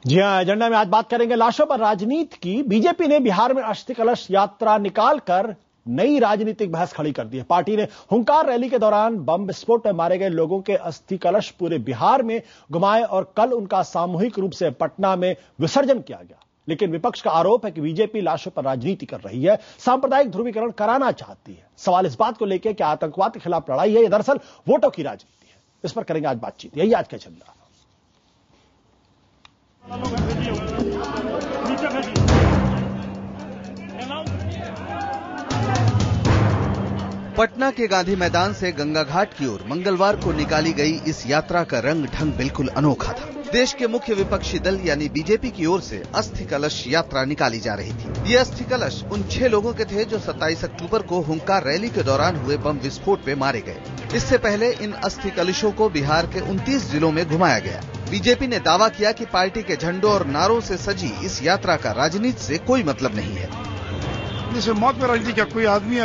जी हां, एजेंडा में आज बात करेंगे लाशों पर राजनीति की। बीजेपी ने बिहार में अस्थि कलश यात्रा निकालकर नई राजनीतिक बहस खड़ी कर दी है। पार्टी ने हुंकार रैली के दौरान बम विस्फोट में मारे गए लोगों के अस्थि कलश पूरे बिहार में घुमाए और कल उनका सामूहिक रूप से पटना में विसर्जन किया गया। लेकिन विपक्ष का आरोप है कि बीजेपी लाशों पर राजनीति कर रही है, सांप्रदायिक ध्रुवीकरण कराना चाहती है। सवाल इस बात को लेकर कि आतंकवाद के खिलाफ लड़ाई है या दरअसल वोटों की राजनीति है। इस पर करेंगे आज बातचीत। यही आज का एजेंडा। पटना के गांधी मैदान से गंगा घाट की ओर मंगलवार को निकाली गई इस यात्रा का रंग ढंग बिल्कुल अनोखा था। देश के मुख्य विपक्षी दल यानी बीजेपी की ओर से अस्थि कलश यात्रा निकाली जा रही थी। ये अस्थि कलश उन 6 लोगों के थे जो 27 अक्टूबर को हुंकार रैली के दौरान हुए बम विस्फोट में मारे गए। इससे पहले इन अस्थि कलशों को बिहार के 29 जिलों में घुमाया गया। बीजेपी ने दावा किया कि पार्टी के झंडों और नारों से सजी इस यात्रा का राजनीति से कोई मतलब नहीं है। जैसे मौत में राजनीति क्या, कोई आदमी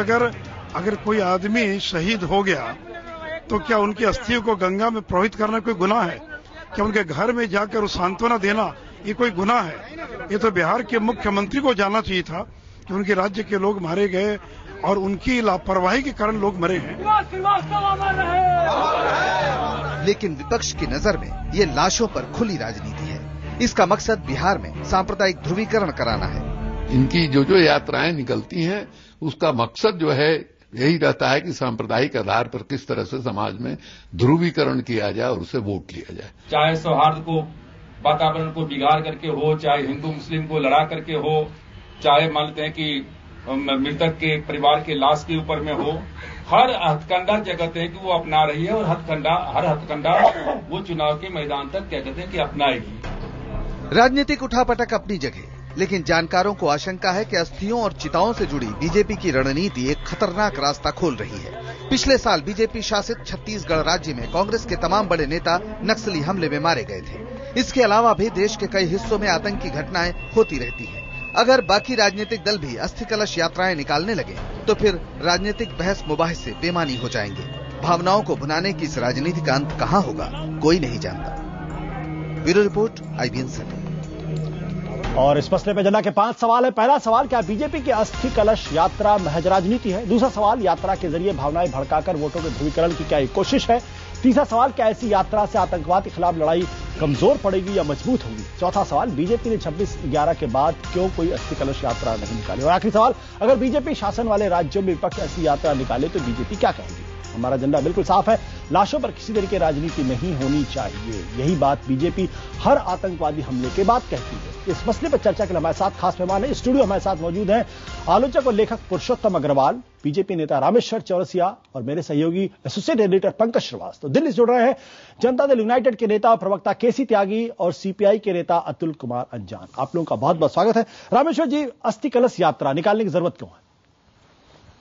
अगर कोई आदमी शहीद हो गया तो क्या उनकी अस्थियों को गंगा में प्रवाहित करना कोई गुनाह है? क्या उनके घर में जाकर उस सांत्वना देना ये कोई गुनाह है? ये तो बिहार के मुख्यमंत्री को जानना चाहिए था कि उनके राज्य के लोग मारे गए और उनकी लापरवाही के कारण लोग मरे हैं। लेकिन विपक्ष की नजर में ये लाशों पर खुली राजनीति है। इसका मकसद बिहार में सांप्रदायिक ध्रुवीकरण कराना है। इनकी जो यात्राएं निकलती हैं उसका मकसद जो है यही रहता है कि सांप्रदायिक आधार पर किस तरह से समाज में ध्रुवीकरण किया जाए और उसे वोट लिया जाए। चाहे सौहार्द को, वातावरण को बिगाड़ करके हो, चाहे हिंदू मुस्लिम को लड़ा करके हो, चाहे मानते हैं कि मृतक के परिवार के लाश के ऊपर में हो, हर हथकंडा क्या कहते हैं कि वो अपना रही है और हर हथकंडा वो चुनाव के मैदान तक क्या कहते हैं कि अपनाएगी। राजनीतिक उठापटक अपनी जगह, लेकिन जानकारों को आशंका है कि अस्थियों और चिताओं से जुड़ी बीजेपी की रणनीति एक खतरनाक रास्ता खोल रही है। पिछले साल बीजेपी शासित छत्तीसगढ़ राज्य में कांग्रेस के तमाम बड़े नेता नक्सली हमले में मारे गए थे। इसके अलावा भी देश के कई हिस्सों में आतंकी घटनाएं होती रहती हैं। अगर बाकी राजनीतिक दल भी अस्थि कलश यात्राएं निकालने लगे तो फिर राजनीतिक बहस मुबाहिस से बेमानी हो जाएंगे। भावनाओं को भुनाने की इस राजनीति का अंत कहां होगा, कोई नहीं जानता। Bureau report, IBN centre. और इस मसले पर जना के 5 सवाल है। पहला सवाल, क्या बीजेपी की अस्थि कलश यात्रा महज राजनीति है? दूसरा सवाल, यात्रा के जरिए भावनाएं भड़काकर वोटों के ध्रुवीकरण की क्या एक कोशिश है? तीसरा सवाल, क्या ऐसी यात्रा से आतंकवाद के खिलाफ लड़ाई कमजोर पड़ेगी या मजबूत होगी? चौथा सवाल, बीजेपी ने 26/11 के बाद क्यों कोई अस्थि कलश यात्रा नहीं निकाली? और आखिरी सवाल, अगर बीजेपी शासन वाले राज्यों में विपक्ष ऐसी यात्रा निकाले तो बीजेपी क्या कहेगी? हमारा एजेंडा बिल्कुल साफ है, लाशों पर किसी तरह की राजनीति नहीं होनी चाहिए। यही बात बीजेपी हर आतंकवादी हमले के बाद कहती है। इस मसले पर चर्चा के लिए हमारे साथ खास मेहमान है। स्टूडियो हमारे साथ मौजूद हैं आलोचक और लेखक पुरुषोत्तम अग्रवाल, बीजेपी नेता रामेश्वर चौरसिया और मेरे सहयोगी एसोसिएट एडिटर पंकज श्रीवास्तव। दिल्ली से जुड़ रहे हैं जनता दल यूनाइटेड के नेता और प्रवक्ता केसी त्यागी और CPI के नेता अतुल कुमार अंजान। आप लोगों का बहुत बहुत स्वागत है। रामेश्वर जी, अस्थि कलश यात्रा निकालने की जरूरत क्यों है?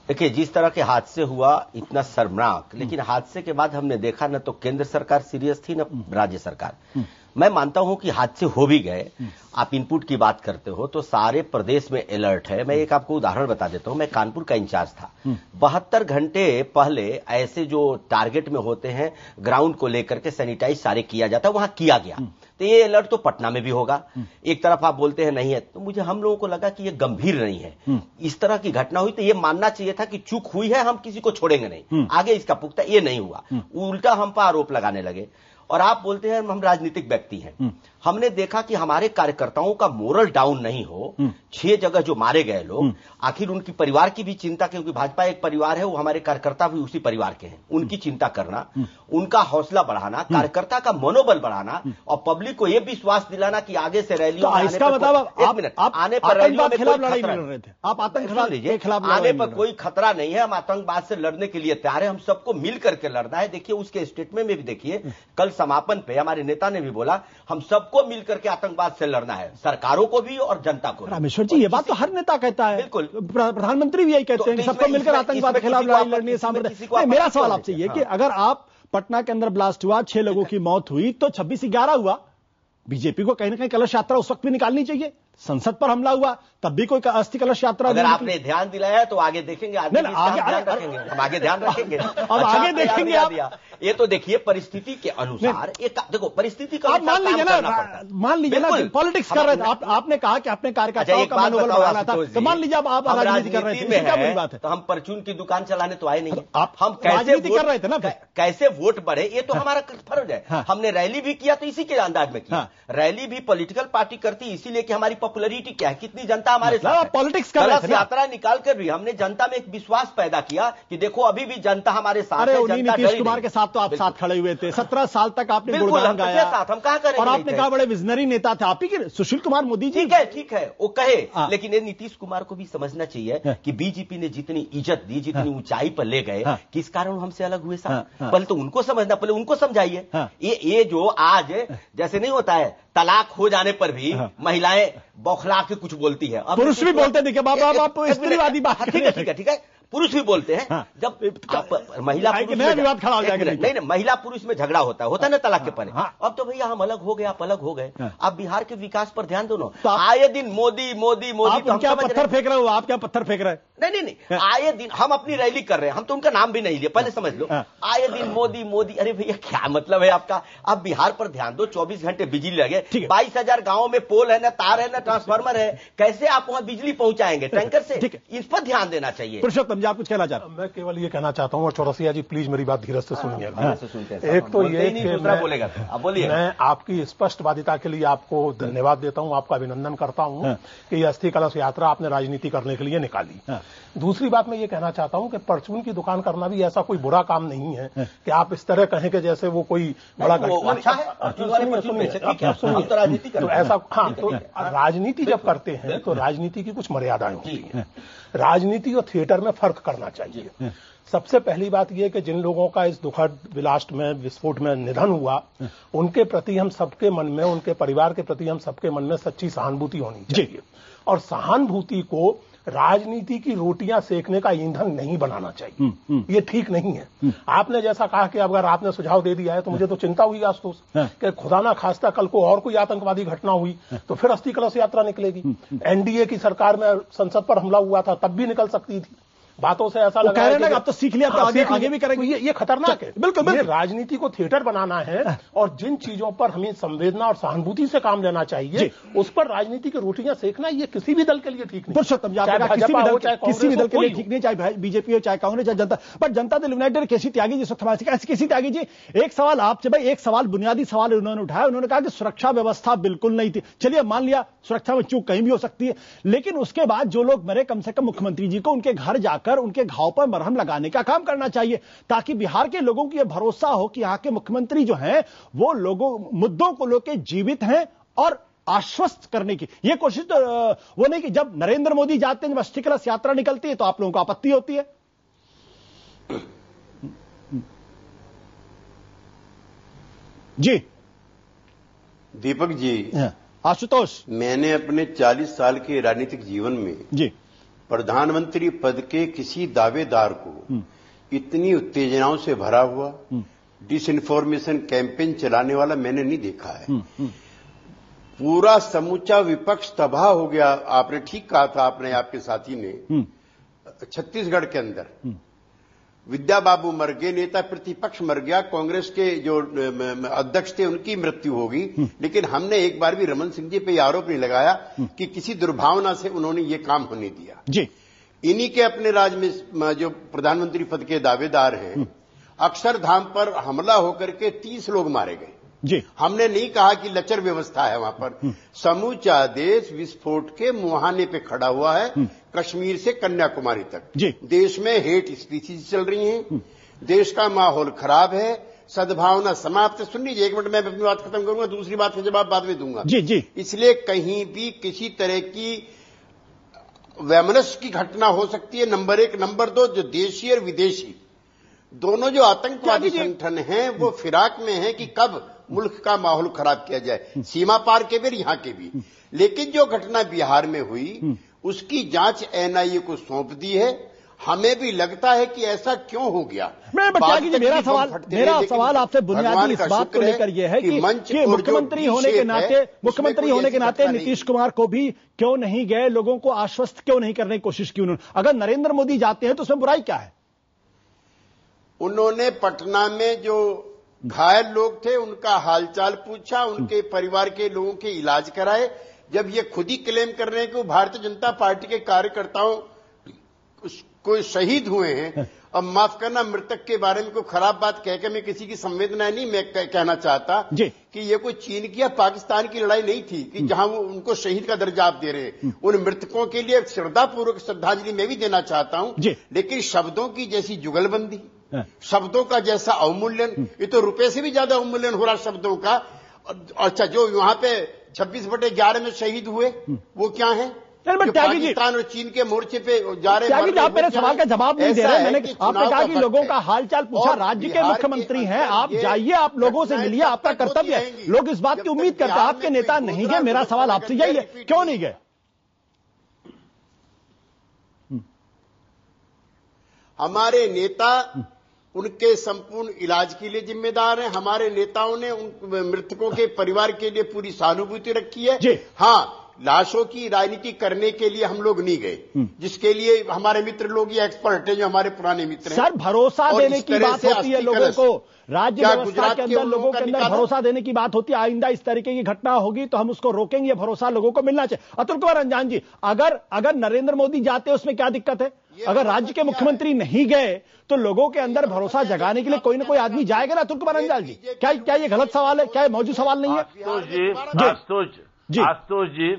देखिए, जिस तरह के हादसे हुआ इतना शर्मनाक, लेकिन हादसे के बाद हमने देखा न तो केंद्र सरकार सीरियस थी न राज्य सरकार। मैं मानता हूं कि हादसे हो भी गए। आप इनपुट की बात करते हो तो सारे प्रदेश में अलर्ट है। मैं एक आपको उदाहरण बता देता हूं। मैं कानपुर का इंचार्ज था। 72 घंटे पहले ऐसे जो टारगेट में होते हैं ग्राउंड को लेकर के सैनिटाइज सारे किया जाता है, वहां किया गया। तो ये अलर्ट तो पटना में भी होगा। एक तरफ आप बोलते हैं नहीं है, तो हम लोगों को लगा कि ये गंभीर नहीं है। इस तरह की घटना हुई तो ये मानना चाहिए था कि चूक हुई है, हम किसी को छोड़ेंगे नहीं, आगे इसका पुख्ता। ये नहीं हुआ, उल्टा हम पर आरोप लगाने लगे। और आप बोलते हैं हम राजनीतिक व्यक्ति हैं। हमने देखा कि हमारे कार्यकर्ताओं का मोरल डाउन नहीं हो। 6 जगह जो मारे गए लोग, आखिर उनकी परिवार की भी चिंता, क्योंकि भाजपा एक परिवार है, वो हमारे कार्यकर्ता भी उसी परिवार के हैं। उनकी चिंता करना, उनका हौसला बढ़ाना, कार्यकर्ता का मनोबल बढ़ाना और पब्लिक को यह विश्वास दिलाना कि आगे से रैलियों में इसका मतलब आने पर रैलियों में खिलाफ लड़ाई लड़ रहे थे। आप आतंक के खिलाफ आने पर कोई खतरा नहीं है। हम आतंकवाद से लड़ने के लिए तैयार है। हम सबको मिल करके लड़ना है। देखिए, उसके स्टेटमेंट में भी देखिए, कल समापन पे हमारे नेता ने भी बोला हम सबको मिलकर के आतंकवाद से लड़ना है, सरकारों को भी और जनता को भी। रामेश्वर जी, ये बात तो हर नेता कहता है। बिल्कुल, प्रधानमंत्री भी यही कहते हैं, सबको मिलकर आतंकवाद के खिलाफ लड़ाई लड़नी है। मेरा सवाल आपसे ये कि अगर आप पटना के अंदर ब्लास्ट हुआ, 6 लोगों की मौत हुई, तो 26/11 हुआ, बीजेपी को कहीं ना कहीं कलश यात्रा उस वक्त भी निकालनी चाहिए। संसद पर हमला हुआ तब भी कोई अस्थि कलश यात्रा अगर आपने ध्यान दिलाया तो आगे देखेंगे, आगे हम आगे ध्यान रखेंगे। अब आगे देखेंगे आप। ये तो देखिए परिस्थिति के अनुसार, देखो परिस्थिति का आप मान लीजिए ना पॉलिटिक्स कर रहे थे, आपने कहा कि अपने कार्यकर्ताओं का मनोबल बढ़ाना था, तो मान लीजिए आप राजनीति कर रहे थे, क्या बड़ी बात है? तो हम परचून की दुकान चलाने तो आए नहीं, हम राजनीति कर रहे थे ना, कैसे वोट बढ़े ये तो हमारा फर्ज है। हमने रैली भी किया तो इसी के अंदाज में किया। रैली भी पॉलिटिकल पार्टी करती इसीलिए कि हमारी पॉपुलैरिटी क्या है, कितनी जनता हमारे साथ, पॉलिटिक्स कर रहे थे। यात्रा निकालकर भी हमने जनता में एक विश्वास पैदा किया कि देखो अभी भी जनता हमारे साथ है। नीतीश कुमार के साथ तो आप साथ खड़े हुए थे, 17 साल तक आपने गुणगान गाया, हम कहा करें, और आपने कहा बड़े विजनरी नेता थे आप ही के सुशील कुमार मोदी जी। ठीक है वो कहे, लेकिन ये नीतीश कुमार को भी समझना चाहिए कि बीजेपी ने जितनी इज्जत दी, जितनी ऊंचाई पर ले गए, किस कारण हमसे अलग हुए साहब, पहले तो उनको समझना, पहले उनको समझाइए। ये जो आज जैसे नहीं होता है तलाक हो जाने पर भी महिलाएं बौखला के कुछ बोलती है, पुरुष भी बोलते देखिए बाबा, आप स्त्रीवादी बात, ठीक है पुरुष भी बोलते हैं। जब महिला विवाद खड़ा हो जाएगा, नहीं महिला पुरुष में झगड़ा होता है ना तलाक के पहले। अब तो भैया हम अलग हो गए, आप अलग हो गए, आप बिहार के विकास पर ध्यान दो ना। आए दिन मोदी मोदी मोदी, तो क्या पत्थर फेंक रहे हो? आप क्या पत्थर फेंक रहे हैं? नहीं आए दिन हम अपनी रैली कर रहे हैं, हम तो उनका नाम भी नहीं लिया, पहले समझ लो। आए दिन मोदी मोदी, अरे भैया क्या मतलब है आपका? आप बिहार पर ध्यान दो, 24 घंटे बिजली लगे, 22,000 गांवों में पोल है ना, तार है ना, ट्रांसफार्मर है, कैसे आप वहां बिजली पहुंचाएंगे टैंकर से? इस पर ध्यान देना चाहिए। पुरुषोत्तम जी आप कुछ कहना चाहते हैं? मैं केवल ये कहना चाहता हूं, और चौरसिया जी प्लीज मेरी बात धीरज से सुनिएगा। एक तो ये कि मैं आपकी स्पष्टवादिता के लिए आपको धन्यवाद देता हूं, आपका अभिनंदन करता हूं कि यह अस्थि कलश यात्रा आपने राजनीति करने के लिए निकाली। दूसरी बात मैं ये कहना चाहता हूं कि परचून की दुकान करना भी ऐसा कोई बुरा काम नहीं है कि आप इस तरह कहें कि जैसे वो कोई बड़ा अच्छा है। तो ऐसा तो राजनीति जब करते हैं तो राजनीति की कुछ मर्यादाएं होती हैं। राजनीति और थिएटर में फर्क करना चाहिए। सबसे पहली बात यह कि जिन लोगों का इस दुखद ब्लास्ट में, विस्फोट में निधन हुआ, उनके प्रति हम सबके मन में, उनके परिवार के प्रति हम सबके मन में सच्ची सहानुभूति होनी चाहिए। और सहानुभूति को राजनीति की रोटियां सेकने का ईंधन नहीं बनाना चाहिए, ये ठीक नहीं है। आपने जैसा कहा कि अगर आपने सुझाव दे दिया है तो मुझे तो चिंता हुई आशुतोष कि खुदा ना खास्ता कल को और कोई आतंकवादी घटना हुई तो फिर अस्थि कलश यात्रा निकलेगी। एनडीए की सरकार में संसद पर हमला हुआ था तब भी निकल सकती थी। बातों से ऐसा लग रहा है कि आप तो सीख लिया, तो आगे भी करेंगे। ये खतरनाक है, बिल्कुल। ये राजनीति को थिएटर बनाना है और जिन चीजों पर हमें संवेदना और सहानुभूति से काम लेना चाहिए उस पर राजनीति की रोटियां सेकना ये किसी भी दल के लिए ठीक नहीं। पुरुषोत्तम किसी भी दल के लिए ठीक नहीं, चाहे बीजेपी हो, चाहे कांग्रेस, चाहे जनता। बट जनता दल यूनाइटेड केसी त्यागी जी, केसी त्यागी जी, एक सवाल आपसे, भाई एक सवाल, बुनियादी सवाल उन्होंने उठाया। उन्होंने कहा कि सुरक्षा व्यवस्था बिल्कुल नहीं थी। चलिए मान लिया सुरक्षा में चूक कहीं भी हो सकती है, लेकिन उसके बाद जो लोग मरे, कम से कम मुख्यमंत्री जी को उनके घर जाकर उनके घाव पर मरहम लगाने का काम करना चाहिए, ताकि बिहार के लोगों को यह भरोसा हो कि यहां के मुख्यमंत्री जो हैं वो लोगों मुद्दों को लेकर जीवित हैं और आश्वस्त करने की ये कोशिश। तो वो नहीं कि जब नरेंद्र मोदी जाते हैं, जब अस्थि कलश यात्रा निकलती है तो आप लोगों को आपत्ति होती है। जी दीपक जी, आशुतोष, मैंने अपने 40 साल के राजनीतिक जीवन में जी प्रधानमंत्री पद के किसी दावेदार को इतनी उत्तेजनाओं से भरा हुआ डिसइंफॉर्मेशन कैंपेन चलाने वाला मैंने नहीं देखा है। पूरा समूचा विपक्ष तबाह हो गया। आपने ठीक कहा था, आपने, आपके साथी ने, छत्तीसगढ़ के अंदर विद्या बाबू मर गए, नेता प्रतिपक्ष मर गया, कांग्रेस के जो अध्यक्ष थे उनकी मृत्यु होगी, लेकिन हमने एक बार भी रमन सिंह जी पे यह आरोप नहीं लगाया कि किसी दुर्भावना से उन्होंने ये काम होने दिया। जी इन्हीं के अपने राज्य में जो प्रधानमंत्री पद के दावेदार हैं, अक्षरधाम पर हमला होकर के 30 लोग मारे गए। जी हमने नहीं कहा कि लचर व्यवस्था है वहां पर। समूचा देश विस्फोट के मुहाने पे खड़ा हुआ है, कश्मीर से कन्याकुमारी तक। जी देश में हेट स्पीसीज चल रही हैं, देश का माहौल खराब है, सद्भावना समाप्त। सुन लीजिए एक मिनट, मैं अपनी बात खत्म करूंगा, दूसरी बात का जवाब बाद में दूंगा। जी जी इसलिए कहीं भी किसी तरह की वैमनस्य की घटना हो सकती है, नंबर 1। नंबर 2, जो देशी और विदेशी दोनों जो आतंकवादी संगठन हैं वो फिराक में हैं कि कब मुल्क का माहौल खराब किया जाए, सीमा पार के भी, यहां के भी। लेकिन जो घटना बिहार में हुई उसकी जांच एनआईए को सौंप दी है हमें भी लगता है कि ऐसा क्यों हो गया। मेरा सवाल आपसे बुनियादी इस बात को लेकर यह है कि मुख्यमंत्री होने के नाते नीतीश कुमार को भी क्यों नहीं गए, लोगों को आश्वस्त क्यों नहीं करने की कोशिश की उन्होंने? अगर नरेंद्र मोदी जाते हैं तो उसमें बुराई क्या है? उन्होंने पटना में जो घायल लोग थे उनका हालचाल पूछा, उनके परिवार के लोगों के इलाज कराए। जब ये खुद ही क्लेम कर रहे हैं कि वो भारतीय जनता पार्टी के कार्यकर्ताओं कोई शहीद हुए हैं, अब माफ करना, मृतक के बारे में कोई खराब बात कहकर मैं किसी की संवेदना नहीं मैं कहना चाहता कि ये कोई चीन की या पाकिस्तान की लड़ाई नहीं थी कि जहां वो उनको शहीद का दर्जा आप दे रहे हैं। उन मृतकों के लिए श्रद्धापूर्वक श्रद्धांजलि मैं भी देना चाहता हूं, लेकिन शब्दों की जैसी जुगलबंदी, शब्दों का जैसा अवमूल्यन, ये तो रुपए से भी ज्यादा अवमूल्यन हो रहा शब्दों का। अच्छा, जो वहां पे 26/11 में शहीद हुए वो क्या है? पाकिस्तान और चीन के मोर्चे पे जा रहे हैं। आप मेरे सवाल का जवाब नहीं दे रहे। आपने कहा कि लोगों का हालचाल पूछा, राज्य के मुख्यमंत्री हैं, आप जाइए, आप लोगों से मिलिए, आपका कर्तव्य है। लोग इस बात की उम्मीद करते हैं, आपके नेता नहीं गए। मेरा सवाल आपसे यही है, क्यों नहीं गए? हमारे नेता उनके संपूर्ण इलाज के लिए जिम्मेदार हैं। हमारे नेताओं ने उन मृतकों के परिवार के लिए पूरी सहानुभूति रखी है। हाँ, लाशों की राजनीति करने के लिए हम लोग नहीं गए, जिसके लिए हमारे मित्र लोग ये एक्सपर्ट हैं, जो हमारे पुराने मित्र हैं। सर, भरोसा देने की बात होती है लोगों को, राज्य व्यवस्था के अंदर लोगों के अंदर भरोसा देने की बात होती है। आइंदा इस तरीके की घटना होगी तो हम उसको रोकेंगे, भरोसा लोगों को मिलना चाहिए। अतुल कुमार अंजान जी, अगर नरेंद्र मोदी जाते उसमें क्या दिक्कत है? अगर राज्य के मुख्यमंत्री नहीं गए तो लोगों के अंदर भरोसा जगाने के लिए कोई ना कोई आदमी जाएगा ना। अतुल कुमार अंजान जी, क्या ये गलत सवाल है? क्या ये मौजूद सवाल नहीं है? आशुतोष जी,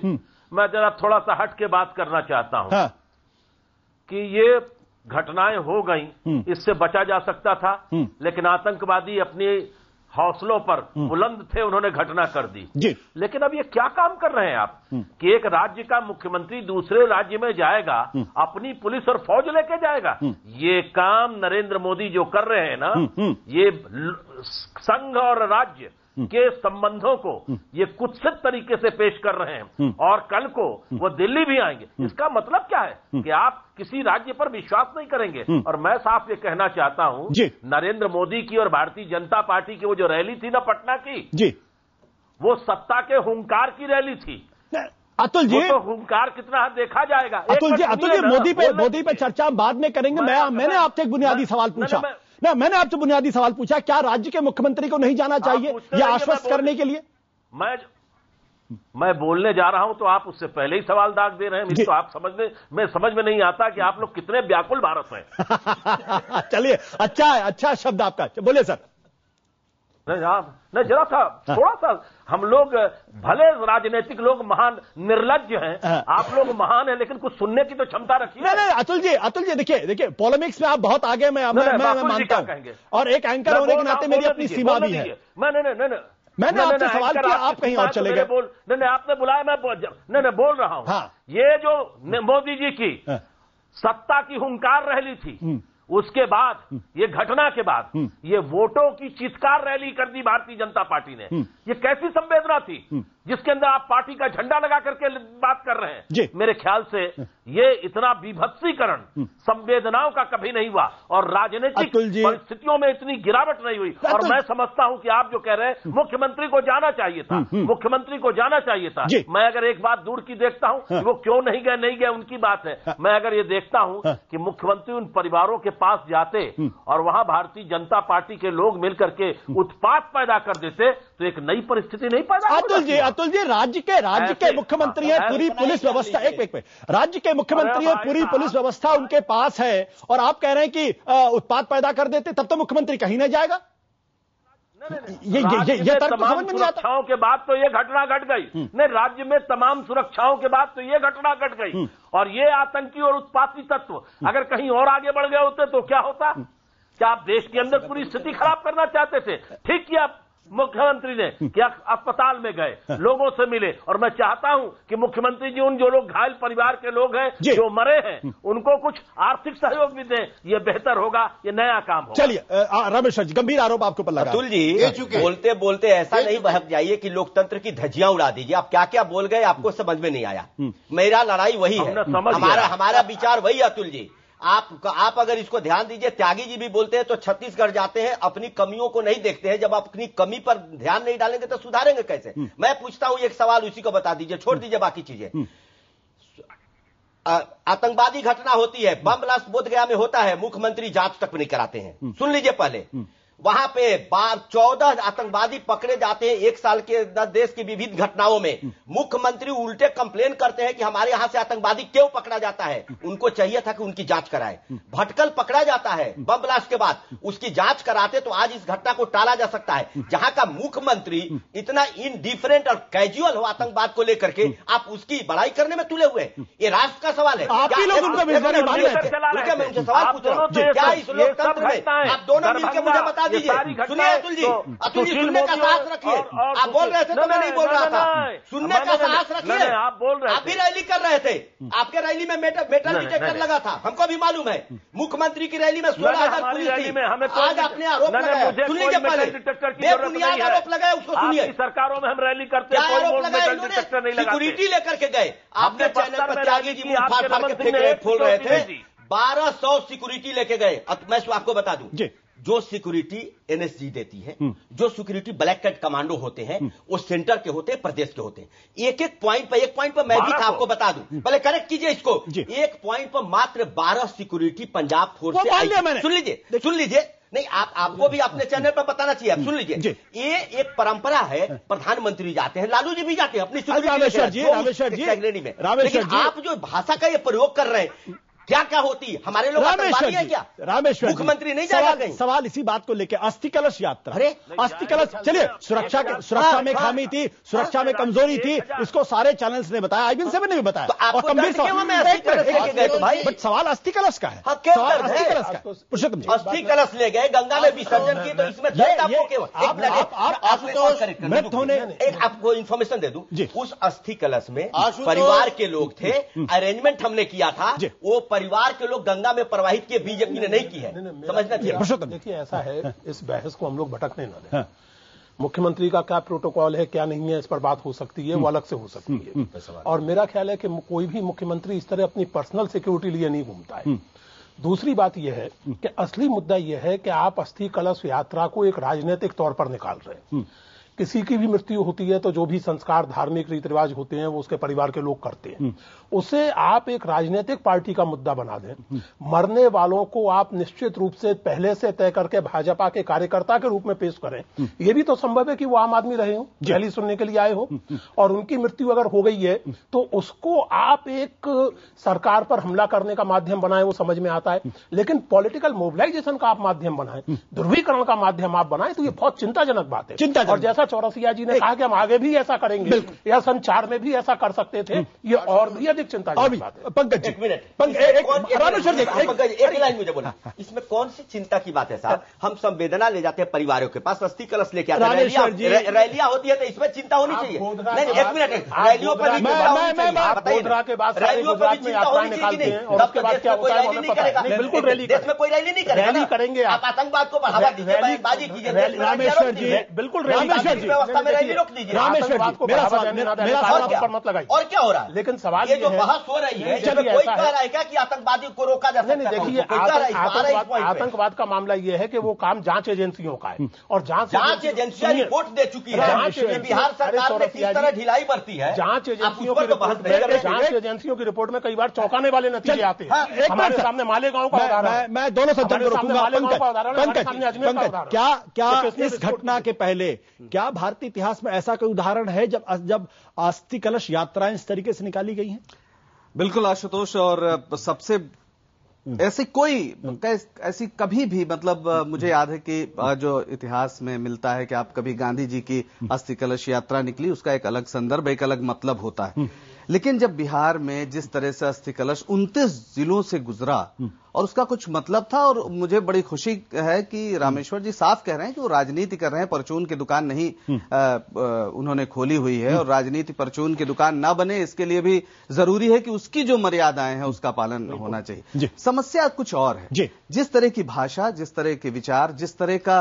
मैं जरा थोड़ा सा हट के बात करना चाहता हूं। हाँ। कि ये घटनाएं हो गई, इससे बचा जा सकता था, लेकिन आतंकवादी अपने हौसलों पर बुलंद थे, उन्होंने घटना कर दी। लेकिन अब ये क्या काम कर रहे हैं आप कि एक राज्य का मुख्यमंत्री दूसरे राज्य में जाएगा, अपनी पुलिस और फौज लेके जाएगा? ये काम नरेंद्र मोदी जो कर रहे हैं ना, ये संघ और राज्य के संबंधों को ये कुत्सित तरीके से पेश कर रहे हैं, और कल को वो दिल्ली भी आएंगे। इसका मतलब क्या है कि आप किसी राज्य पर विश्वास नहीं करेंगे। और मैं साफ ये कहना चाहता हूं, नरेंद्र मोदी की और भारतीय जनता पार्टी की वो जो रैली थी ना पटना की, वो सत्ता के हुंकार की रैली थी। अतुल जी, तो हुंकार कितना देखा जाएगा? अतुल जी, मोदी पे चर्चा बाद में करेंगे। मैंने आपसे एक बुनियादी सवाल पूछा मैंने आपसे बुनियादी सवाल पूछा, क्या राज्य के मुख्यमंत्री को नहीं जाना चाहिए ये आश्वस्त करने के लिए? मैं बोलने जा रहा हूं तो आप उससे पहले ही सवाल दाग दे रहे हैं। तो आप समझ में नहीं आता कि आप लोग कितने व्याकुल भारत हैं। चलिए, अच्छा शब्द आपका, बोले सर। नहीं, जरा सा थोड़ा सा हम लोग भले राजनीतिक लोग महान निर्लज्ज हैं, आप लोग महान हैं, लेकिन कुछ सुनने की तो क्षमता रखिए। नहीं, अतुल जी देखिए पॉलिमिक्स में आप बहुत आगे, मैं मानता हूं, और एक एंकर होने के नाते मेरी अपनी सीमा भी है। मैंने आपसे सवाल किया, आप कहीं और चले गए। नहीं, आपने बुलाया, मैं बोल रहा हूं। ये जो मोदी जी की सत्ता की हुंकार रैली थी, उसके बाद ये घटना के बाद ये वोटों की चित्कार रैली कर दी भारतीय जनता पार्टी ने। ये कैसी संवेदना थी जिसके अंदर आप पार्टी का झंडा लगा करके बात कर रहे हैं? मेरे ख्याल से ये इतना विभत्सीकरण संवेदनाओं का कभी नहीं हुआ, और राजनीतिक परिस्थितियों में इतनी गिरावट नहीं हुई। और मैं समझता हूं कि आप जो कह रहे हैं मुख्यमंत्री को जाना चाहिए था, मुख्यमंत्री को जाना चाहिए था। मैं अगर एक बात दूर की देखता हूं कि वो क्यों नहीं गए उनकी बात है। मैं अगर ये देखता हूं कि मुख्यमंत्री उन परिवारों के पास जाते और वहां भारतीय जनता पार्टी के लोग मिलकर के उत्पात पैदा कर देते तो एक नई परिस्थिति नहीं पैदा होती। अतुल जी, राज्य के मुख्यमंत्री है, पूरी पुलिस व्यवस्था, एक राज्य के मुख्यमंत्री है, पूरी पुलिस व्यवस्था उनके पास है, और आप कह रहे हैं कि उत्पात पैदा कर देते तब तो मुख्यमंत्री कहीं नहीं जाएगा। ये तर्क समझ में नहीं आता। सुरक्षाओं के बाद तो ये घटना घट गई। नहीं, राज्य में तमाम सुरक्षाओं के बाद तो ये घटना घट गई, और ये आतंकी और उत्पाती तत्व अगर कहीं और आगे बढ़ गए होते तो क्या होता? क्या आप देश के अंदर पूरी स्थिति खराब करना चाहते थे? ठीक किया मुख्यमंत्री ने कि अस्पताल में गए, लोगों से मिले, और मैं चाहता हूं कि मुख्यमंत्री जी उन जो लोग घायल परिवार के लोग हैं, जो मरे हैं, उनको कुछ आर्थिक सहयोग भी दें। ये बेहतर होगा, ये नया काम होगा। चलिए, रमेश जी, गंभीर आरोप आपको पर लगा। अतुल जी, बोलते बोलते ऐसा नहीं बहक जाइए कि लोकतंत्र की धज्जियां उड़ा दीजिए। आप क्या क्या बोल गए आपको समझ में नहीं आया। मेरा लड़ाई वही है, हमारा विचार वही। अतुल जी, आप अगर इसको ध्यान दीजिए, त्यागी जी भी बोलते हैं तो छत्तीसगढ़ जाते हैं, अपनी कमियों को नहीं देखते हैं। जब आप अपनी कमी पर ध्यान नहीं डालेंगे तो सुधारेंगे कैसे? मैं पूछता हूं एक सवाल, उसी को बता दीजिए, छोड़ दीजिए बाकी चीजें। आतंकवादी घटना होती है, बम ब्लास्ट बोधगया में होता है, मुख्यमंत्री जांच तक नहीं कराते हैं। सुन लीजिए पहले, वहां पे 14 आतंकवादी पकड़े जाते हैं एक साल के देश की विविध घटनाओं में। मुख्यमंत्री उल्टे कंप्लेन करते हैं कि हमारे यहां से आतंकवादी क्यों पकड़ा जाता है। उनको चाहिए था कि उनकी जांच कराए। भटकल पकड़ा जाता है बम ब्लास्ट के बाद, उसकी जांच कराते तो आज इस घटना को टाला जा सकता है। जहां का मुख्यमंत्री इतना इनडिफरेंट और कैजुअल हो आतंकवाद को लेकर के, आप उसकी बड़ाई करने में तुले हुए। ये राष्ट्र का सवाल है। आप ही लोग उनको बेजबानी मान रहे थे। मैं उनसे सवाल पूछ रहा हूं, क्या इस लोकतंत्र में आप दोनों मिलकर मुझे बता दीजिए। सुनिए अतुल जी, सुनने का साहस रखिए। आप बोल रहे थे तो मैं नहीं बोल रहा था। सुनने का साहस रखिए। आप बोल रहे थे, आप भी रैली कर रहे थे, आपके रैली में मेटल डिटेक्टर लगा था, हमको भी मालूम है। मुख्यमंत्री की रैली में 16,000 पुलिस थी। आज आपने आरोप लगाया, सुन लीजिए पहले, बेबुनियाद आरोप लगाया, उसको सुनिए। सरकारों में हम रैली करते हैं, आरोप लगाया इन्होंने, सिक्योरिटी लेकर के गए। आपके चैनल पर त्यागी जी मुंह फाड़ फाड़ के खोल रहे थे, 1200 सिक्योरिटी लेके गए। मैं आपको बता दूं, जो सिक्योरिटी एनएसजी देती है, जो सिक्योरिटी ब्लैक कैट कमांडो होते हैं, वो सेंटर के होते हैं, प्रदेश के होते हैं। एक पॉइंट पर मैं भी था, आपको बता दूं, पहले करेक्ट कीजिए इसको। एक पॉइंट पर मात्र 12 सिक्योरिटी पंजाब फोर्स से आई। सुन लीजिए, नहीं आपको भी अपने चैनल पर बताना चाहिए। आप सुन लीजिए, ये एक परंपरा है, प्रधानमंत्री जाते हैं, लालू जी भी जाते हैं अपनी सिक्योरिटी में। लेकिन आप जो भाषा का ये प्रयोग कर रहे हैं, क्या होती हमारे लोग आतंकवादी है क्या? रामेश्वर मुख्यमंत्री नहीं जाएगा कहीं? सवाल इसी बात को लेकर, अस्थि कलश यात्रा, अरे अस्थि कलश, चलिए सुरक्षा में खामी थी, सुरक्षा में कमजोरी थी, इसको सारे चैनल्स ने बताया, IBN 7 ने भी बताया। और गंभीर सवाल, बट सवाल अस्थि कलश का है, सवाल अस्थि कलश का। पुरुषोत्तम जी, अस्थि कलश ले गए, गंगा में विसर्जन की, तो इसमें मृत होने, आपको इन्फॉर्मेशन दे दूं, उस अस्थि कलश में परिवार के लोग थे, अरेंजमेंट हमने किया था, वो परिवार के लोग गंगा में प्रवाहित किए, बीजेपी ने नहीं की है। समझना चाहिए। देखिए ऐसा है, इस बहस को हम लोग भटकने न दें। मुख्यमंत्री का क्या प्रोटोकॉल है, क्या नहीं है, इस पर बात हो सकती है, वो अलग से हो सकती है। और मेरा ख्याल है कि कोई भी मुख्यमंत्री इस तरह अपनी पर्सनल सिक्योरिटी लिए नहीं घूमता है। दूसरी बात यह है कि असली मुद्दा यह है कि आप अस्थि कलश यात्रा को एक राजनीतिक तौर पर निकाल रहे हैं। किसी की भी मृत्यु होती है तो जो भी संस्कार, धार्मिक रीति रिवाज होते हैं, वो उसके परिवार के लोग करते हैं। उसे आप एक राजनीतिक पार्टी का मुद्दा बना दें। मरने वालों को आप निश्चित रूप से पहले से तय करके भाजपा के कार्यकर्ता के रूप में पेश करें। यह भी तो संभव है कि वो आम आदमी रहे हो, रैली सुनने के लिए आए हो, और उनकी मृत्यु अगर हो गई है तो उसको आप एक सरकार पर हमला करने का माध्यम बनाए, वो समझ में आता है। लेकिन पॉलिटिकल मोबिलाइजेशन का आप माध्यम बनाएं, ध्रुवीकरण का माध्यम आप बनाएं, तो ये बहुत चिंताजनक बात है। और जैसा चौरसिया जी ने कहा कि हम आगे भी ऐसा करेंगे या संचार में भी ऐसा कर सकते थे, ये और भी अधिक चिंताजनक बात है। पंकज, एक मिनट, एक लाइन मुझे बोला, इसमें कौन सी चिंता की बात है साहब? हम संवेदना ले जाते हैं परिवारों के पास, अस्थि कलश लेके आते हैं, रैलियां होती है, तो इसमें चिंता होनी चाहिए। नहीं, एक मिनट, रैलियों पर भी चिंता होनी चाहिए। रैलियों पर भी चिंता होनी चाहिए कि नहीं? उसके बाद क्या होता है नहीं करेगा? बिल्कुल रैली, देश में कोई रैली नहीं करेगा, रैली करेंगे आप आतंकवाद को बढ़ावा दीजिए, बाजी कीजिए। रामेश्वर जी, बिल्कुल रामेश्वर जी, व्यवस्था में रैली रोक दीजिए। रामेश्वर जी, मेरा सवाल मत लगाइए। और क्या हो रहा है? लेकिन सवाल ये जो बहस हो रही है, कोई कह रहा है क्या कि आतंकवादी को रोका जा सकता है? देखिए, आतंकवाद का मामला यह है कि वो काम जांच एजेंसियों का है, और जांच एजेंसियां रिपोर्ट दे चुकी है। बिहार सरकार ने किस तरह ढिलाई बरती है, जांच एजेंसियों की रिपोर्ट में कई बार चौंकाने वाले नतीजे आते हैं। हमारे सामने मालेगांव का उदाहरण, मैं दोनों सज्जन को रोकूंगा। पंकज, क्या इस घटना के पहले क्या भारतीय इतिहास में ऐसा कोई उदाहरण है जब अस्थि कलश यात्राएं इस तरीके से निकाली गई हैं? बिल्कुल आशुतोष, और सबसे ऐसी कभी भी, मतलब मुझे याद है कि जो इतिहास में मिलता है कि आप कभी गांधी जी की अस्थि कलश यात्रा निकली, उसका एक अलग संदर्भ, एक अलग मतलब होता है। लेकिन जब बिहार में जिस तरह से अस्थि कलश 29 जिलों से गुजरा, और उसका कुछ मतलब था, और मुझे बड़ी खुशी है कि रामेश्वर जी साफ कह रहे हैं कि वो राजनीति कर रहे हैं, परचून की दुकान नहीं उन्होंने खोली हुई है, और राजनीति परचून की दुकान ना बने, इसके लिए भी जरूरी है कि उसकी जो मर्यादाएं हैं उसका पालन होना चाहिए। समस्या कुछ और है, जिस तरह की भाषा, जिस तरह के विचार, जिस तरह का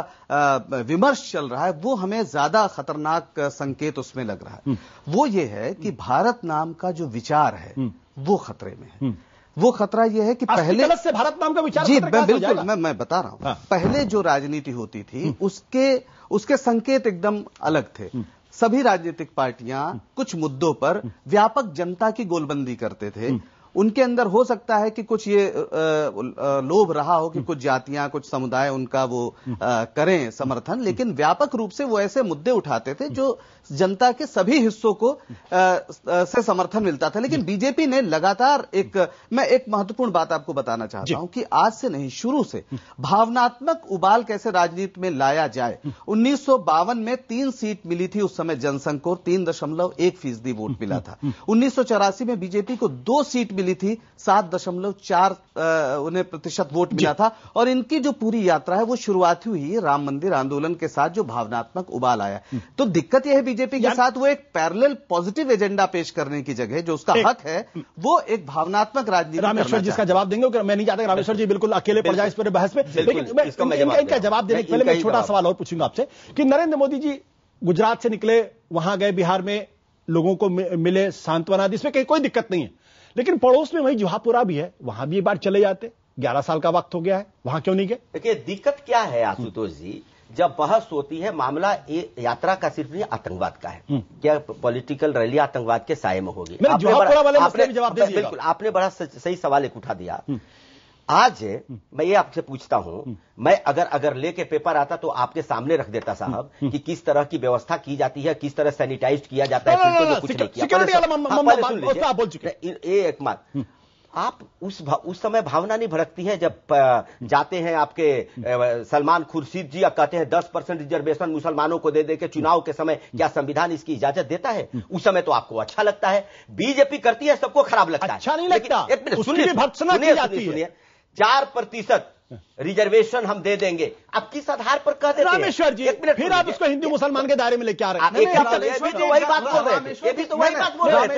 विमर्श चल रहा है, वो हमें ज्यादा खतरनाक संकेत उसमें लग रहा है। वो ये है कि भारत नाम का जो विचार है वो खतरे में है। वो खतरा यह है कि पहले से भारत नाम का विचार जी बिल्कुल मैं बता रहा हूं। पहले जो राजनीति होती थी उसके संकेत एकदम अलग थे। सभी राजनीतिक पार्टियां कुछ मुद्दों पर व्यापक जनता की गोलबंदी करते थे। उनके अंदर हो सकता है कि कुछ ये लोभ रहा हो कि कुछ जातियां कुछ समुदाय उनका वो करें समर्थन, लेकिन व्यापक रूप से वो ऐसे मुद्दे उठाते थे जो जनता के सभी हिस्सों को से समर्थन मिलता था। लेकिन बीजेपी ने लगातार मैं एक महत्वपूर्ण बात आपको बताना चाहता हूं कि आज से नहीं, शुरू से भावनात्मक उबाल कैसे राजनीति में लाया जाए। 1952 में 3 सीट मिली थी उस समय जनसंघ को, 3.1% वोट मिला था। 1984 में बीजेपी को 2 सीट मिली थी, 7.4% वोट मिला था। और इनकी जो पूरी यात्रा है वो शुरुआत हुई है राम मंदिर आंदोलन के साथ, जो भावनात्मक उबाल आया। तो दिक्कत यह है बीजेपी के साथ वो एक पैरेलल पॉजिटिव एजेंडा पेश करने की जगह जो उसका हक है वो एक भावनात्मक राजनीति। रामेश्वर जी इसका जवाब देंगे, मैं नहीं चाहता कि रामेश्वर जी बिल्कुल अकेले पड़ जाए इस पर बहस में, लेकिन इनका जवाब देने के पहले मैं छोटा सवाल और पूछूंगा आपसे कि नरेंद्र मोदी जी गुजरात से निकले, वहां गए, बिहार में लोगों को मिले, सांत्वना दी, इसमें कोई दिक्कत नहीं है। लेकिन पड़ोस में वही जुहापुरा भी है, वहां भी एक बार चले जाते। 11 साल का वक्त हो गया है, वहां क्यों नहीं गए? देखिए दिक्कत क्या है आशुतोष जी, जब बहस होती है, मामला यात्रा का सिर्फ नहीं आतंकवाद का है। क्या पॉलिटिकल रैली आतंकवाद के साये में होगी? बिल्कुल आपने बड़ा सही सवाल एक उठा दिया। आज मैं ये आपसे पूछता हूं, मैं अगर लेके पेपर आता तो आपके सामने रख देता साहब कि किस तरह की व्यवस्था की जाती है, किस तरह सैनिटाइज किया जाता है, फिर तो कुछ नहीं किया। एक बात, आप उस समय भावना नहीं भड़कती है जब जाते हैं आपके सलमान खुर्शीद जी कहते हैं 10% रिजर्वेशन मुसलमानों को दे दे के चुनाव के समय, क्या संविधान इसकी इजाजत देता है? उस समय तो आपको अच्छा लगता है, बीजेपी करती है सबको खराब लगता है, अच्छा नहीं लगता। एक मिनट सुनिए 4% रिजर्वेशन हम दे देंगे। अब किस आधार पर कहते हैं रामेश्वर जी? एक मिनट, फिर आप उसको हिंदू मुसलमान के दायरे में लेके आ रहे हैं। ये भी तो वही बात बोल रहे हैं, ये भी तो वही बात बोल रहे हैं।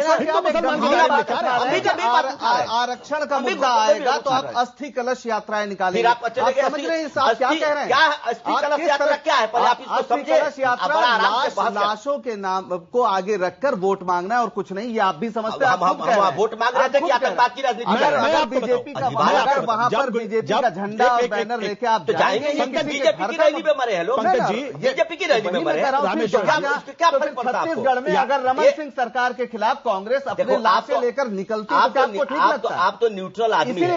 आरक्षण का मुद्दा आएगा तो आप अस्थि कलश यात्राएं निकालेंगे। फिर आप समझ रहे हैं क्या कह रहे हैं? क्या अस्थि कलश यात्रा क्या है? पहले आप इसको समझे। कलश यात्रा लाशों के नाम को आगे रखकर वोट मांगना है और कुछ नहीं, ये आप भी समझते हैं। हम वोट मांग रहे थे कि आतंकवाद की राजनीति कर रहे हैं। बीजेपी का वहां पर बीजेपी का झंडा बैनर लेके आप तो जाएंगे, बीजेपी की रैली में मरे हैं लोग, बीजेपी की रैली में मरे हैं। क्या फर्क पड़ता है? छत्तीसगढ़ में अगर रमन सिंह सरकार के खिलाफ कांग्रेस अपने लाभ से लेकर निकलती है तो आपको ठीक लगता है? आप तो न्यूट्रल आदमी है,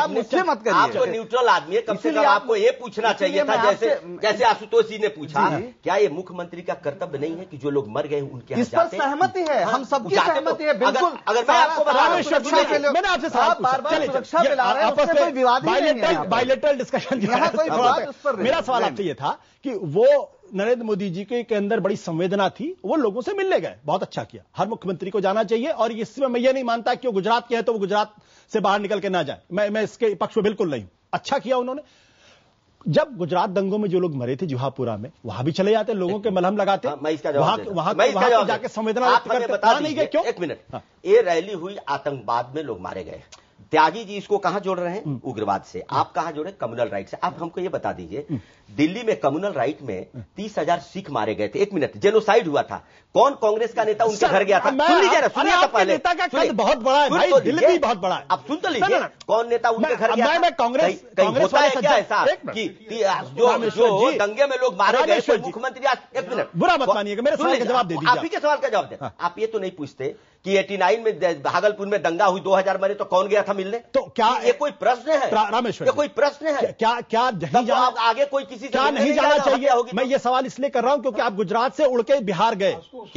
मुझसे मत करिए। आप तो न्यूट्रल आदमी है, कम से कम आपको ये पूछना चाहिए था जैसे आशुतोष जी ने पूछा, क्या ये मुख्यमंत्री का कर्तव्य नहीं है कि जो लोग मर गए उनके इस पर सहमति है, हम सबकी सहमति है। बिल्कुल, अगर मैं आपको मैंने आपसे सुरक्षा मिला रहे हैं, उससे कोई विवाद बायलेटरल डिस्कशन मेरा सवाल आपसे ये था कि वो नरेंद्र मोदी जी के अंदर बड़ी संवेदना थी, वो लोगों से मिलने गए, बहुत अच्छा किया। हर मुख्यमंत्री को जाना चाहिए और इसमें मैं ये नहीं मानता कि वो गुजरात के हैं तो वो गुजरात से बाहर निकल के ना जाए, मैं इसके पक्ष में बिल्कुल नहीं। अच्छा किया उन्होंने। जब गुजरात दंगों में जो लोग मरे थे जुहापुरा में, वहां भी चले जाते, लोगों के मलहम लगाते, वहां जाके संवेदना बता नहीं गए क्यों? एक मिनट, ये रैली हुई, आतंकवाद में लोग मारे गए, त्यागी जी इसको कहां जोड़ रहे हैं? उग्रवाद से। आप कहां जोड़े? कम्युनल राइट से। आप हमको ये बता दीजिए, दिल्ली में कम्युनल राइट में 30,000 सिख मारे गए थे, एक मिनट, जेनोसाइड हुआ था, कौन कांग्रेस का नेता उनके घर गया था? सुन लीजिए, सुनिए तो पहले, बहुत बड़ा है भाई, दिल्ली भी बहुत बड़ा है। अब सुन तो लीजिए, कौन नेता उनके घर गया था? कांग्रेस होता है क्या ऐसा कि जो दंगे में लोग मारे गए, मुख्यमंत्री? एक मिनट, बुरा मत मानिएगा, मेरे सवाल का जवाब दे दीजिए। आप ही के सवाल का जवाब दें। आप ये तो नहीं पूछते कि 89 में भागलपुर में दंगा हुई, 2000 मरे, तो कौन गया था मिलने? तो क्या ये कोई प्रश्न है? रामेश्वर, ये कोई प्रश्न है? क्या नहीं जाना आगे कोई किसी क्या नहीं जाना चाहिए? मैं ये सवाल इसलिए कर रहा हूं क्योंकि आप गुजरात से उड़ के बिहार गए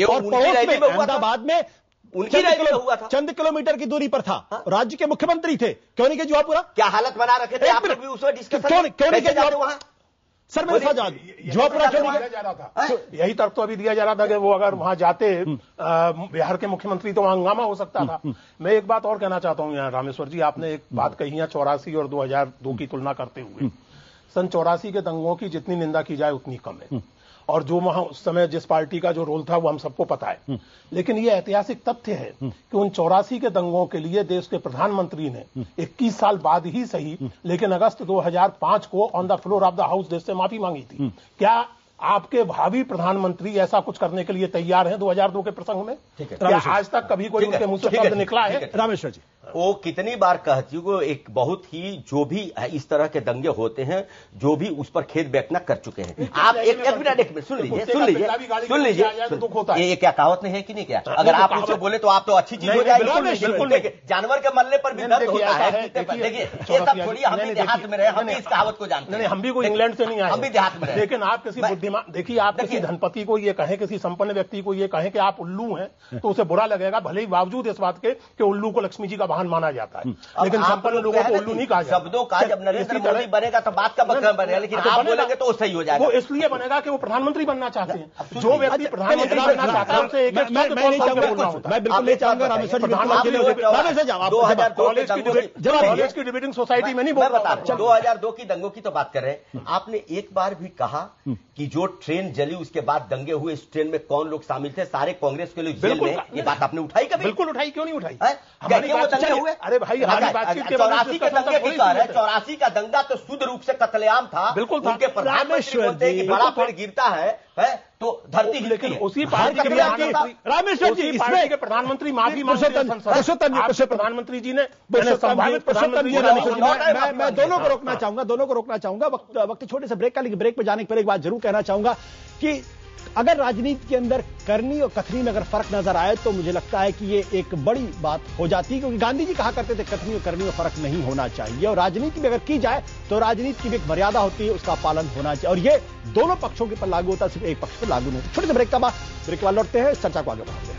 और अहमदाबाद में उनकी रैली हुआ था, चंद किलोमीटर की दूरी पर था, राज्य के मुख्यमंत्री थे, क्यों नहीं गए जुहापुरा? क्या हालत बना रखे थे आप लोग भी उसमें डिस्कशन? क्यों नहीं गए वहां? सर मेरे साथ जुहापुरा क्यों नहीं जा रहा था? यही तर्क तो अभी दिया जा रहा था कि वो अगर वहां जाते बिहार के मुख्यमंत्री तो वहां हंगामा हो सकता था। मैं एक बात और कहना चाहता हूं यहाँ रामेश्वर जी, आपने एक बात कही है 84 और 2002 की तुलना करते हुए। सन 84 के दंगों की जितनी निंदा की जाए उतनी कम है, और जो वहां उस समय जिस पार्टी का जो रोल था वो हम सबको पता है। लेकिन ये ऐतिहासिक तथ्य है कि उन 84 के दंगों के लिए देश के प्रधानमंत्री ने 21 साल बाद ही सही, लेकिन अगस्त 2005 को on the floor of the house देश से माफी मांगी थी। क्या आपके भावी प्रधानमंत्री ऐसा कुछ करने के लिए तैयार हैं 2002 के प्रसंग में? क्या आज तक कभी कोई उनके मुंह से शब्द निकला है? रामेश्वर जी, वो कितनी बार कह चुके, एक बहुत ही जो भी इस तरह के दंगे होते हैं जो भी उस पर खेद व्यक्त न कर चुके हैं। आप एक मिनट सुन लीजिए, ये क्या कहावत नहीं है कि नहीं? क्या अगर आप मुझसे बोले तो आप तो अच्छी चीज हो जाएगी। बिल्कुल जानवर के मरने पर भी दर्द होता है। देखिए ये सब छोड़िए, हम भी देहात में रहे, हम भी इस कहावत को जानते हैं। हम भी कोई इंग्लैंड से नहीं आए, हम भी देहात में रहे। लेकिन आप किसी बुद्धिमान, देखिए आप किसी धनपति को ये कहें, किसी संपन्न व्यक्ति को ये कहें कि आप उल्लू हैं, तो उसे बुरा लगेगा, भले ही बावजूद इस बात के कि उल्लू को लक्ष्मी जी का वाहन माना जाता है, लेकिन संपन्न लोगों को उल्लू नहीं कहा जाता। शब्दों का जब नरेंद्र मोदी बनेगा तो बात का मतलब बनेगा, लेकिन आप बोलेंगे तो सही हो जाएगा। वो इसलिए बनेगा कि वो प्रधानप्रधानमंत्री बनना चाहते हैं। जो व्यक्ति प्रधानमंत्री बनना चाहता है उनसे एक मैं बिल्कुल नहीं चाहूंगा रामेश्वर जी, कॉलेज की डिबेटिंग सोसाइटी में नहीं बोल रहा। 2002 की दंगों की तो बात कर रहे हैं। आपने एक बार भी कहा कि जो ट्रेन जली उसके बाद दंगे हुए, इस ट्रेन में कौन लोग शामिल थे? सारे कांग्रेस के लोग जेल में। ये बात आपने उठाई कभी? बिल्कुल उठाई, क्यों नहीं उठाई? हुए? अरे भाई 84 के दंगे की कह रहे हैं, 84 का दंगा तो शुद्ध रूप से कत्लेआम था। बिल्कुल था। उनके प्रधानमंत्री बोलते हैं कि बड़ा पेड़ गिरता है तो धरती हिलती है। उसी पार्टी के रामेश्वर जी, इसमें के प्रधानमंत्री माफी प्रधानमंत्री जी ने मैं दोनों को रोकना चाहूंगा। वक्त छोटे से ब्रेक का, लेकिन ब्रेक में जाने के पहले एक बात जरूर कहना चाहूंगा कि अगर राजनीति के अंदर करनी और कथनी में अगर फर्क नजर आए तो मुझे लगता है कि ये एक बड़ी बात हो जाती है, क्योंकि गांधी जी कहा करते थे कथनी और करनी में फर्क नहीं होना चाहिए, और राजनीति में अगर की जाए तो राजनीति की भी एक मर्यादा होती है, उसका पालन होना चाहिए, और ये दोनों पक्षों के पर लागू होता है, सिर्फ एक पक्ष पर लागू नहीं होता। छोटे से ब्रेक के बाद लौटते हैं, इस चर्चा को आगे बढ़ाते हैं।